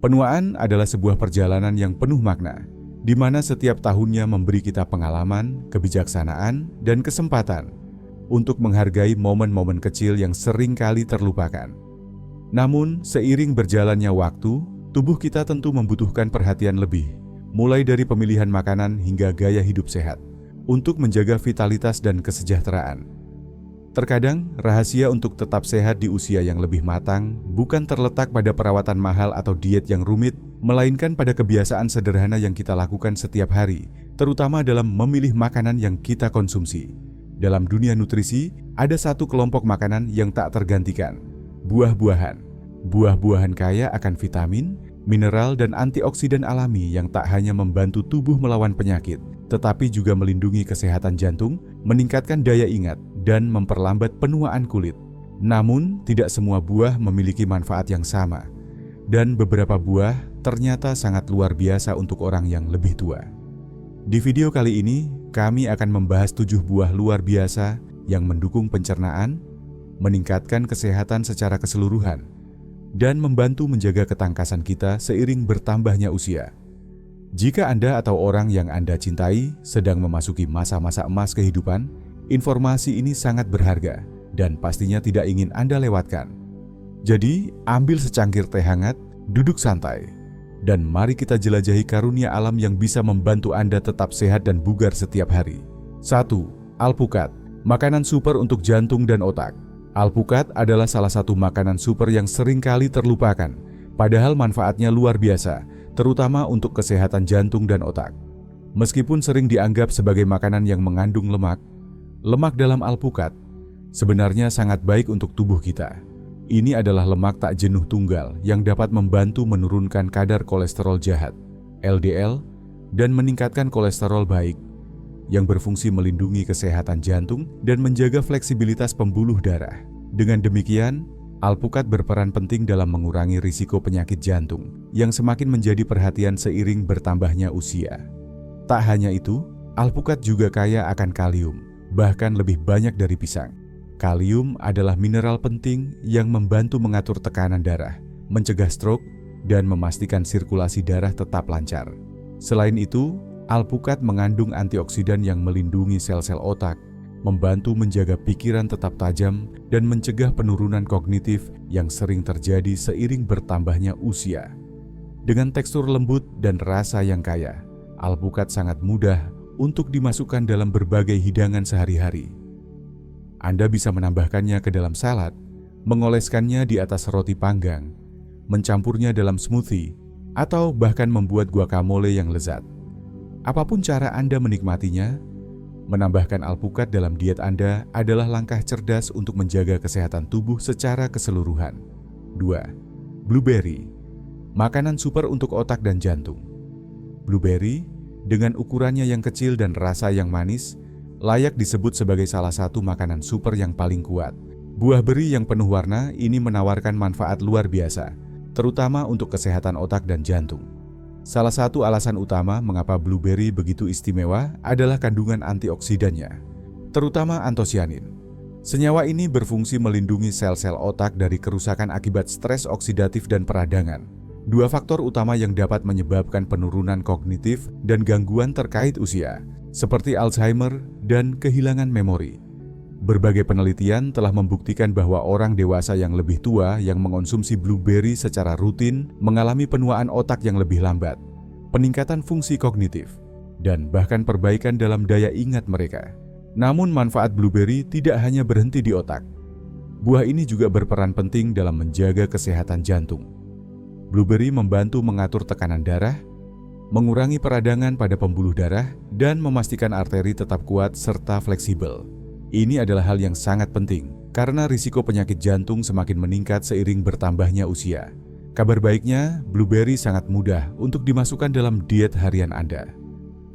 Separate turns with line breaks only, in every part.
Penuaan adalah sebuah perjalanan yang penuh makna, di mana setiap tahunnya memberi kita pengalaman, kebijaksanaan, dan kesempatan untuk menghargai momen-momen kecil yang sering kali terlupakan. Namun, seiring berjalannya waktu, tubuh kita tentu membutuhkan perhatian lebih, mulai dari pemilihan makanan hingga gaya hidup sehat, untuk menjaga vitalitas dan kesejahteraan. Terkadang, rahasia untuk tetap sehat di usia yang lebih matang bukan terletak pada perawatan mahal atau diet yang rumit, melainkan pada kebiasaan sederhana yang kita lakukan setiap hari, terutama dalam memilih makanan yang kita konsumsi. Dalam dunia nutrisi, ada satu kelompok makanan yang tak tergantikan: buah-buahan. Buah-buahan kaya akan vitamin, mineral, dan antioksidan alami yang tak hanya membantu tubuh melawan penyakit, tetapi juga melindungi kesehatan jantung, meningkatkan daya ingat, dan memperlambat penuaan kulit. Namun, tidak semua buah memiliki manfaat yang sama, dan beberapa buah ternyata sangat luar biasa untuk orang yang lebih tua. Di video kali ini, kami akan membahas 7 buah luar biasa yang mendukung pencernaan, meningkatkan kesehatan secara keseluruhan, dan membantu menjaga ketangkasan kita seiring bertambahnya usia. Jika Anda atau orang yang Anda cintai sedang memasuki masa-masa emas kehidupan, informasi ini sangat berharga dan pastinya tidak ingin Anda lewatkan. Jadi, ambil secangkir teh hangat, duduk santai, dan mari kita jelajahi karunia alam yang bisa membantu Anda tetap sehat dan bugar setiap hari. 1. Alpukat, makanan super untuk jantung dan otak. Alpukat adalah salah satu makanan super yang sering kali terlupakan, padahal manfaatnya luar biasa, terutama untuk kesehatan jantung dan otak. Meskipun sering dianggap sebagai makanan yang mengandung lemak dalam alpukat sebenarnya sangat baik untuk tubuh kita. Ini adalah lemak tak jenuh tunggal yang dapat membantu menurunkan kadar kolesterol jahat, LDL, dan meningkatkan kolesterol baik, yang berfungsi melindungi kesehatan jantung dan menjaga fleksibilitas pembuluh darah. Dengan demikian, alpukat berperan penting dalam mengurangi risiko penyakit jantung yang semakin menjadi perhatian seiring bertambahnya usia. Tak hanya itu, alpukat juga kaya akan kalium, bahkan lebih banyak dari pisang. Kalium adalah mineral penting yang membantu mengatur tekanan darah, mencegah stroke, dan memastikan sirkulasi darah tetap lancar. Selain itu, alpukat mengandung antioksidan yang melindungi sel-sel otak, membantu menjaga pikiran tetap tajam, dan mencegah penurunan kognitif yang sering terjadi seiring bertambahnya usia. Dengan tekstur lembut dan rasa yang kaya, alpukat sangat mudah untuk dimasukkan dalam berbagai hidangan sehari-hari. Anda bisa menambahkannya ke dalam salad, mengoleskannya di atas roti panggang, mencampurnya dalam smoothie, atau bahkan membuat guacamole yang lezat. Apapun cara Anda menikmatinya, menambahkan alpukat dalam diet Anda adalah langkah cerdas untuk menjaga kesehatan tubuh secara keseluruhan. 2. Blueberry, makanan super untuk otak dan jantung. Blueberry, dengan ukurannya yang kecil dan rasa yang manis, layak disebut sebagai salah satu makanan super yang paling kuat. Buah beri yang penuh warna ini menawarkan manfaat luar biasa, terutama untuk kesehatan otak dan jantung. Salah satu alasan utama mengapa blueberry begitu istimewa adalah kandungan antioksidannya, terutama antosianin. Senyawa ini berfungsi melindungi sel-sel otak dari kerusakan akibat stres oksidatif dan peradangan, dua faktor utama yang dapat menyebabkan penurunan kognitif dan gangguan terkait usia, seperti Alzheimer dan kehilangan memori. Berbagai penelitian telah membuktikan bahwa orang dewasa yang lebih tua yang mengonsumsi blueberry secara rutin mengalami penuaan otak yang lebih lambat, peningkatan fungsi kognitif, dan bahkan perbaikan dalam daya ingat mereka. Namun manfaat blueberry tidak hanya berhenti di otak. Buah ini juga berperan penting dalam menjaga kesehatan jantung. Blueberry membantu mengatur tekanan darah, mengurangi peradangan pada pembuluh darah, dan memastikan arteri tetap kuat serta fleksibel. Ini adalah hal yang sangat penting, karena risiko penyakit jantung semakin meningkat seiring bertambahnya usia. Kabar baiknya, blueberry sangat mudah untuk dimasukkan dalam diet harian Anda.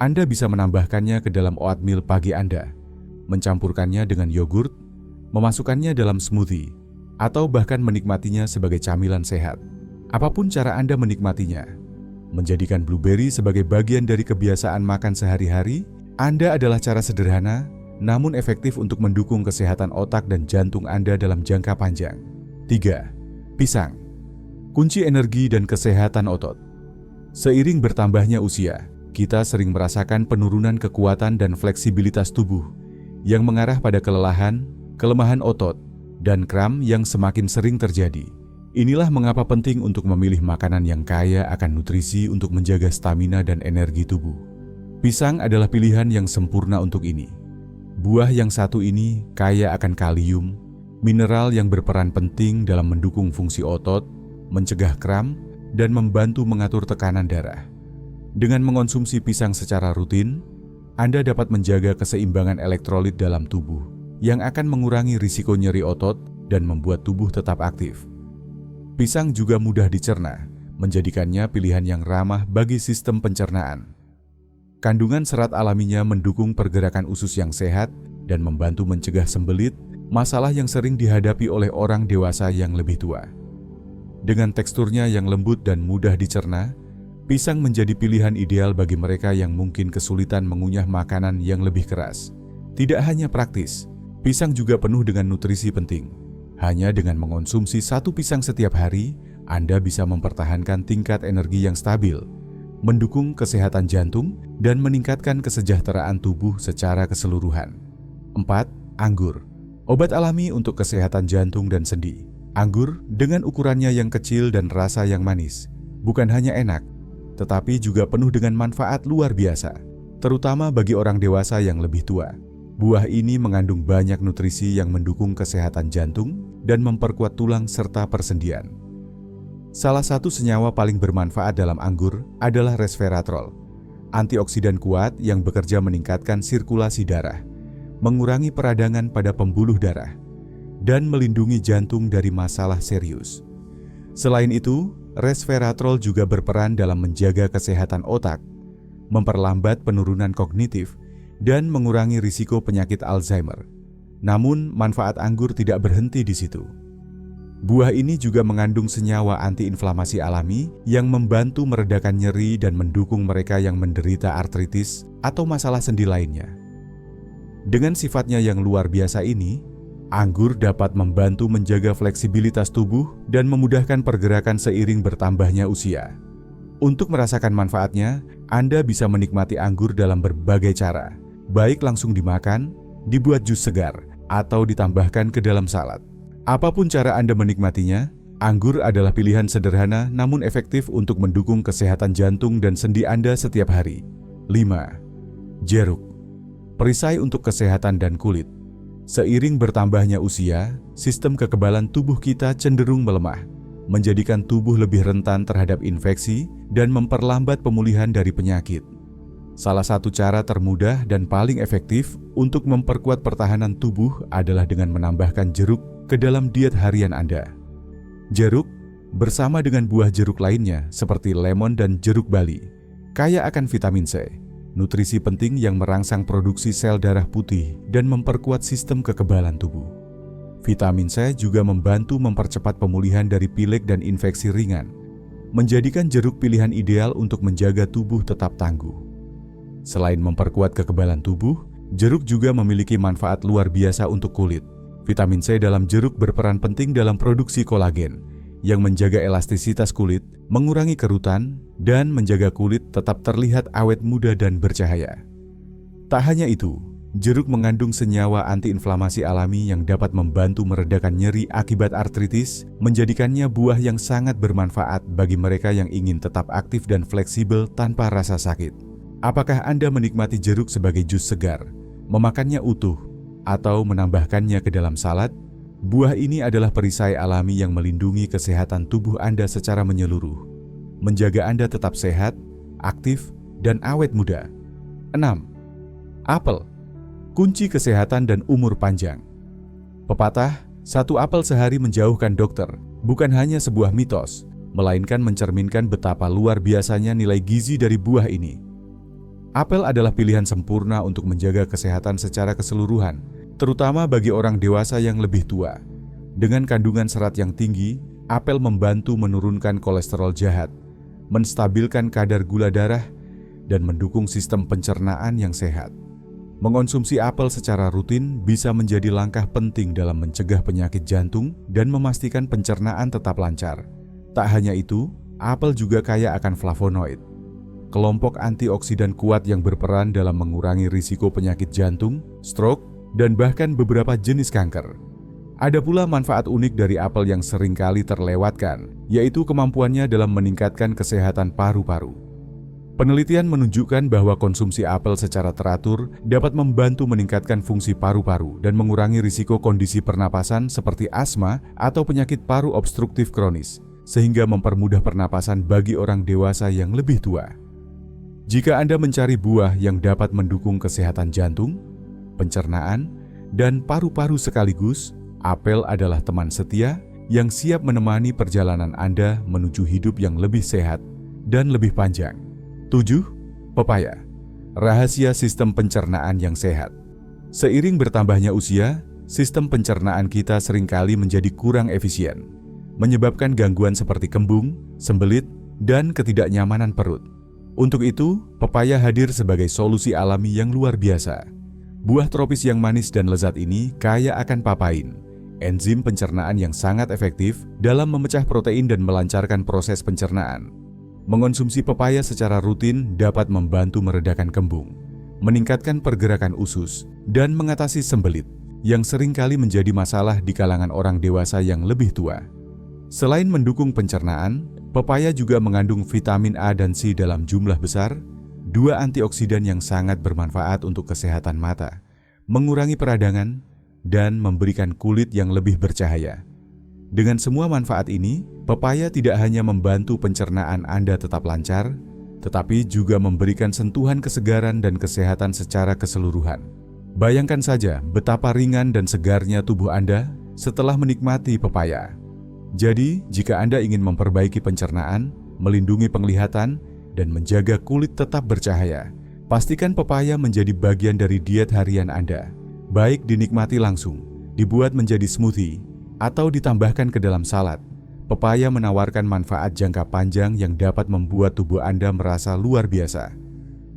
Anda bisa menambahkannya ke dalam oatmeal pagi Anda, mencampurkannya dengan yogurt, memasukkannya dalam smoothie, atau bahkan menikmatinya sebagai camilan sehat. Apapun cara Anda menikmatinya, menjadikan blueberry sebagai bagian dari kebiasaan makan sehari-hari, Anda adalah cara sederhana namun efektif untuk mendukung kesehatan otak dan jantung Anda dalam jangka panjang. 3. Pisang. Kunci energi dan kesehatan otot. Seiring bertambahnya usia, kita sering merasakan penurunan kekuatan dan fleksibilitas tubuh yang mengarah pada kelelahan, kelemahan otot, dan kram yang semakin sering terjadi. Inilah mengapa penting untuk memilih makanan yang kaya akan nutrisi untuk menjaga stamina dan energi tubuh. Pisang adalah pilihan yang sempurna untuk ini. Buah yang satu ini kaya akan kalium, mineral yang berperan penting dalam mendukung fungsi otot, mencegah kram, dan membantu mengatur tekanan darah. Dengan mengonsumsi pisang secara rutin, Anda dapat menjaga keseimbangan elektrolit dalam tubuh yang akan mengurangi risiko nyeri otot dan membuat tubuh tetap aktif. Pisang juga mudah dicerna, menjadikannya pilihan yang ramah bagi sistem pencernaan. Kandungan serat alaminya mendukung pergerakan usus yang sehat dan membantu mencegah sembelit, masalah yang sering dihadapi oleh orang dewasa yang lebih tua. Dengan teksturnya yang lembut dan mudah dicerna, pisang menjadi pilihan ideal bagi mereka yang mungkin kesulitan mengunyah makanan yang lebih keras. Tidak hanya praktis, pisang juga penuh dengan nutrisi penting. Hanya dengan mengonsumsi satu pisang setiap hari, Anda bisa mempertahankan tingkat energi yang stabil, mendukung kesehatan jantung, dan meningkatkan kesejahteraan tubuh secara keseluruhan. 4. Anggur. Obat alami untuk kesehatan jantung dan sendi. Anggur dengan ukurannya yang kecil dan rasa yang manis, bukan hanya enak, tetapi juga penuh dengan manfaat luar biasa, terutama bagi orang dewasa yang lebih tua. Buah ini mengandung banyak nutrisi yang mendukung kesehatan jantung dan memperkuat tulang serta persendian. Salah satu senyawa paling bermanfaat dalam anggur adalah resveratrol, antioksidan kuat yang bekerja meningkatkan sirkulasi darah, mengurangi peradangan pada pembuluh darah, dan melindungi jantung dari masalah serius. Selain itu, resveratrol juga berperan dalam menjaga kesehatan otak, memperlambat penurunan kognitif, dan mengurangi risiko penyakit Alzheimer. Namun, manfaat anggur tidak berhenti di situ. Buah ini juga mengandung senyawa antiinflamasi alami yang membantu meredakan nyeri dan mendukung mereka yang menderita artritis atau masalah sendi lainnya. Dengan sifatnya yang luar biasa ini, anggur dapat membantu menjaga fleksibilitas tubuh dan memudahkan pergerakan seiring bertambahnya usia. Untuk merasakan manfaatnya, Anda bisa menikmati anggur dalam berbagai cara, baik langsung dimakan, dibuat jus segar, atau ditambahkan ke dalam salad. Apapun cara Anda menikmatinya, anggur adalah pilihan sederhana namun efektif untuk mendukung kesehatan jantung dan sendi Anda setiap hari. 5. Jeruk. Perisai untuk kesehatan dan kulit. Seiring bertambahnya usia, sistem kekebalan tubuh kita cenderung melemah, menjadikan tubuh lebih rentan terhadap infeksi dan memperlambat pemulihan dari penyakit. Salah satu cara termudah dan paling efektif untuk memperkuat pertahanan tubuh adalah dengan menambahkan jeruk ke dalam diet harian Anda. Jeruk, bersama dengan buah jeruk lainnya seperti lemon dan jeruk bali, kaya akan vitamin C, nutrisi penting yang merangsang produksi sel darah putih dan memperkuat sistem kekebalan tubuh. Vitamin C juga membantu mempercepat pemulihan dari pilek dan infeksi ringan, menjadikan jeruk pilihan ideal untuk menjaga tubuh tetap tangguh. Selain memperkuat kekebalan tubuh, jeruk juga memiliki manfaat luar biasa untuk kulit. Vitamin C dalam jeruk berperan penting dalam produksi kolagen, yang menjaga elastisitas kulit, mengurangi kerutan, dan menjaga kulit tetap terlihat awet muda dan bercahaya. Tak hanya itu, jeruk mengandung senyawa antiinflamasi alami yang dapat membantu meredakan nyeri akibat artritis, menjadikannya buah yang sangat bermanfaat bagi mereka yang ingin tetap aktif dan fleksibel tanpa rasa sakit. Apakah Anda menikmati jeruk sebagai jus segar, memakannya utuh, atau menambahkannya ke dalam salad? Buah ini adalah perisai alami yang melindungi kesehatan tubuh Anda secara menyeluruh, menjaga Anda tetap sehat, aktif, dan awet muda. 6. Apel. Kunci kesehatan dan umur panjang. Pepatah, satu apel sehari menjauhkan dokter, bukan hanya sebuah mitos, melainkan mencerminkan betapa luar biasanya nilai gizi dari buah ini. Apel adalah pilihan sempurna untuk menjaga kesehatan secara keseluruhan, terutama bagi orang dewasa yang lebih tua. Dengan kandungan serat yang tinggi, apel membantu menurunkan kolesterol jahat, menstabilkan kadar gula darah, dan mendukung sistem pencernaan yang sehat. Mengonsumsi apel secara rutin bisa menjadi langkah penting dalam mencegah penyakit jantung dan memastikan pencernaan tetap lancar. Tak hanya itu, apel juga kaya akan flavonoid, kelompok antioksidan kuat yang berperan dalam mengurangi risiko penyakit jantung, stroke, dan bahkan beberapa jenis kanker. Ada pula manfaat unik dari apel yang seringkali terlewatkan, yaitu kemampuannya dalam meningkatkan kesehatan paru-paru. Penelitian menunjukkan bahwa konsumsi apel secara teratur dapat membantu meningkatkan fungsi paru-paru dan mengurangi risiko kondisi pernapasan seperti asma atau penyakit paru obstruktif kronis, sehingga mempermudah pernapasan bagi orang dewasa yang lebih tua. Jika Anda mencari buah yang dapat mendukung kesehatan jantung, pencernaan, dan paru-paru sekaligus, apel adalah teman setia yang siap menemani perjalanan Anda menuju hidup yang lebih sehat dan lebih panjang. 7. Pepaya, rahasia sistem pencernaan yang sehat. Seiring bertambahnya usia, sistem pencernaan kita seringkali menjadi kurang efisien, menyebabkan gangguan seperti kembung, sembelit, dan ketidaknyamanan perut. Untuk itu, pepaya hadir sebagai solusi alami yang luar biasa. Buah tropis yang manis dan lezat ini kaya akan papain, enzim pencernaan yang sangat efektif dalam memecah protein dan melancarkan proses pencernaan. Mengonsumsi pepaya secara rutin dapat membantu meredakan kembung, meningkatkan pergerakan usus, dan mengatasi sembelit yang seringkali menjadi masalah di kalangan orang dewasa yang lebih tua. Selain mendukung pencernaan, pepaya juga mengandung vitamin A dan C dalam jumlah besar, dua antioksidan yang sangat bermanfaat untuk kesehatan mata, mengurangi peradangan, dan memberikan kulit yang lebih bercahaya. Dengan semua manfaat ini, pepaya tidak hanya membantu pencernaan Anda tetap lancar, tetapi juga memberikan sentuhan kesegaran dan kesehatan secara keseluruhan. Bayangkan saja betapa ringan dan segarnya tubuh Anda setelah menikmati pepaya. Jadi, jika Anda ingin memperbaiki pencernaan, melindungi penglihatan, dan menjaga kulit tetap bercahaya, pastikan pepaya menjadi bagian dari diet harian Anda. Baik dinikmati langsung, dibuat menjadi smoothie, atau ditambahkan ke dalam salad, pepaya menawarkan manfaat jangka panjang yang dapat membuat tubuh Anda merasa luar biasa.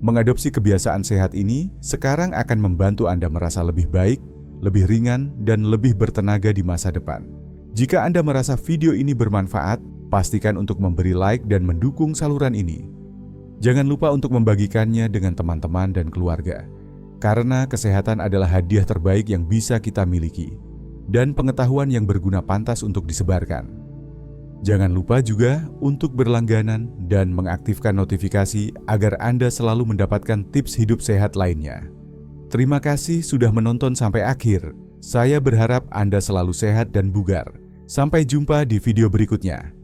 Mengadopsi kebiasaan sehat ini sekarang akan membantu Anda merasa lebih baik, lebih ringan, dan lebih bertenaga di masa depan. Jika Anda merasa video ini bermanfaat, pastikan untuk memberi like dan mendukung saluran ini. Jangan lupa untuk membagikannya dengan teman-teman dan keluarga, karena kesehatan adalah hadiah terbaik yang bisa kita miliki, dan pengetahuan yang berguna pantas untuk disebarkan. Jangan lupa juga untuk berlangganan dan mengaktifkan notifikasi agar Anda selalu mendapatkan tips hidup sehat lainnya. Terima kasih sudah menonton sampai akhir. Saya berharap Anda selalu sehat dan bugar. Sampai jumpa di video berikutnya.